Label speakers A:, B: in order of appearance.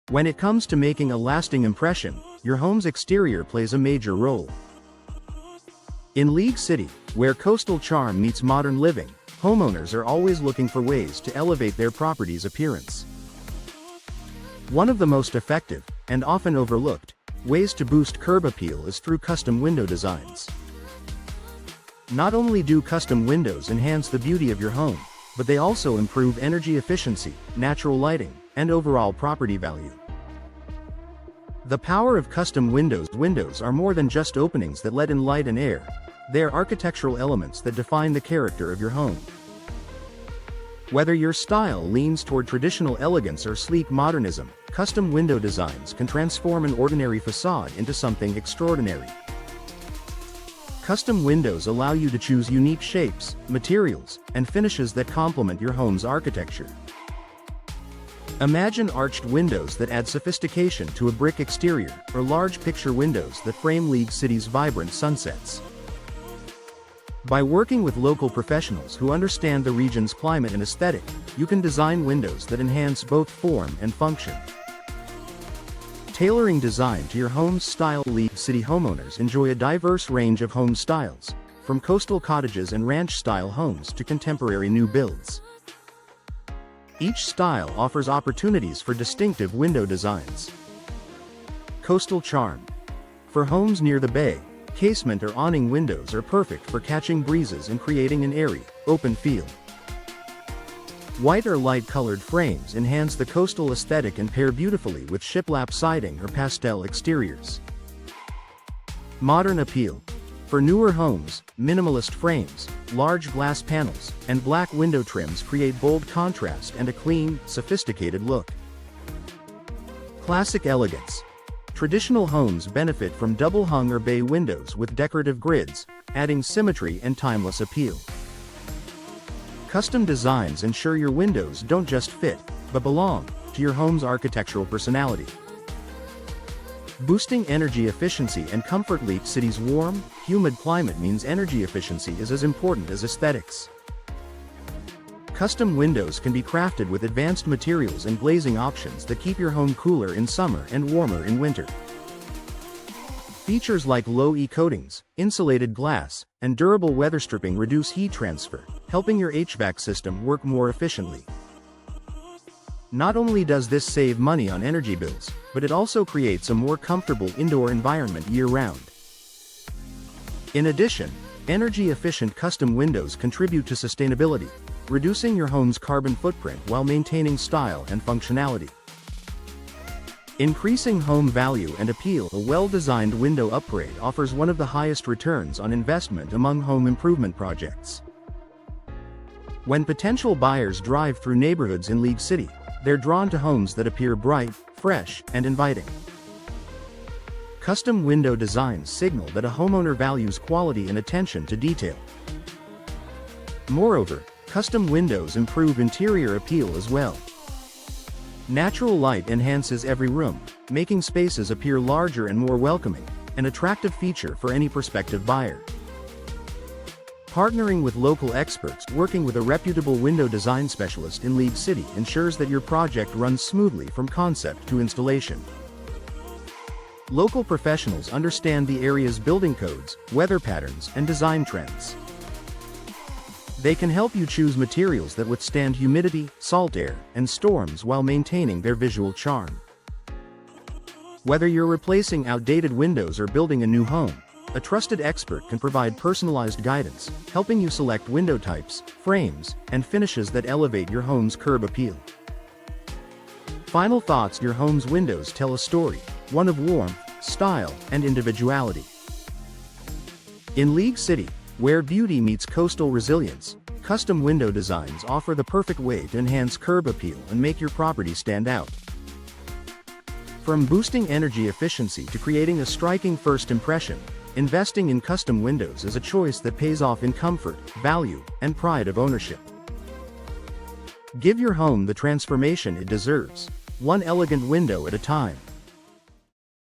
A: When it comes to making a lasting impression, your home's exterior plays a major role. In League City, where coastal charm meets modern living, homeowners are always looking for ways to elevate their property's appearance. One of the most effective, and often overlooked, ways to boost curb appeal is through custom window designs. Not only do custom windows enhance the beauty of your home, but they also improve energy efficiency, natural lighting, and overall property value. The power of custom windows. Windows are more than just openings that let in light and air. They are architectural elements that define the character of your home. Whether your style leans toward traditional elegance or sleek modernism, custom window designs can transform an ordinary facade into something extraordinary. Custom windows allow you to choose unique shapes, materials, and finishes that complement your home's architecture. Imagine arched windows that add sophistication to a brick exterior, or large picture windows that frame League City's vibrant sunsets. By working with local professionals who understand the region's climate and aesthetic, you can design windows that enhance both form and function. Tailoring design to your home's style. League City homeowners enjoy a diverse range of home styles, from coastal cottages and ranch-style homes to contemporary new builds. Each style offers opportunities for distinctive window designs. Coastal charm. For homes near the bay, casement or awning windows are perfect for catching breezes and creating an airy, open feel. White or light-colored frames enhance the coastal aesthetic and pair beautifully with shiplap siding or pastel exteriors. Modern appeal. For newer homes, minimalist frames, large glass panels, and black window trims create bold contrast and a clean, sophisticated look. Classic elegance. Traditional homes benefit from double-hung or bay windows with decorative grids, adding symmetry and timeless appeal. Custom designs ensure your windows don't just fit, but belong to your home's architectural personality. Boosting energy efficiency and comfort. League City's warm, humid climate means energy efficiency is as important as aesthetics. Custom windows can be crafted with advanced materials and glazing options that keep your home cooler in summer and warmer in winter. Features like low-E coatings, insulated glass, and durable weather stripping reduce heat transfer, helping your HVAC system work more efficiently. Not only does this save money on energy bills, but it also creates a more comfortable indoor environment year-round. In addition, energy-efficient custom windows contribute to sustainability, reducing your home's carbon footprint while maintaining style and functionality. Increasing home value and appeal. A well-designed window upgrade offers one of the highest returns on investment among home improvement projects. When potential buyers drive through neighborhoods in League City, they're drawn to homes that appear bright, fresh, and inviting. Custom window designs signal that a homeowner values quality and attention to detail. Moreover, custom windows improve interior appeal as well. Natural light enhances every room, making spaces appear larger and more welcoming, an attractive feature for any prospective buyer. Partnering with local experts. Working with a reputable window design specialist in League City ensures that your project runs smoothly from concept to installation. Local professionals understand the area's building codes, weather patterns, and design trends. They can help you choose materials that withstand humidity, salt air, and storms while maintaining their visual charm. Whether you're replacing outdated windows or building a new home, a trusted expert can provide personalized guidance, helping you select window types, frames, and finishes that elevate your home's curb appeal. Final thoughts. Your home's windows tell a story, one of warmth, style, and individuality. In League City, where beauty meets coastal resilience, custom window designs offer the perfect way to enhance curb appeal and make your property stand out. From boosting energy efficiency to creating a striking first impression, investing in custom windows is a choice that pays off in comfort, value, and pride of ownership. Give your home the transformation it deserves, one elegant window at a time.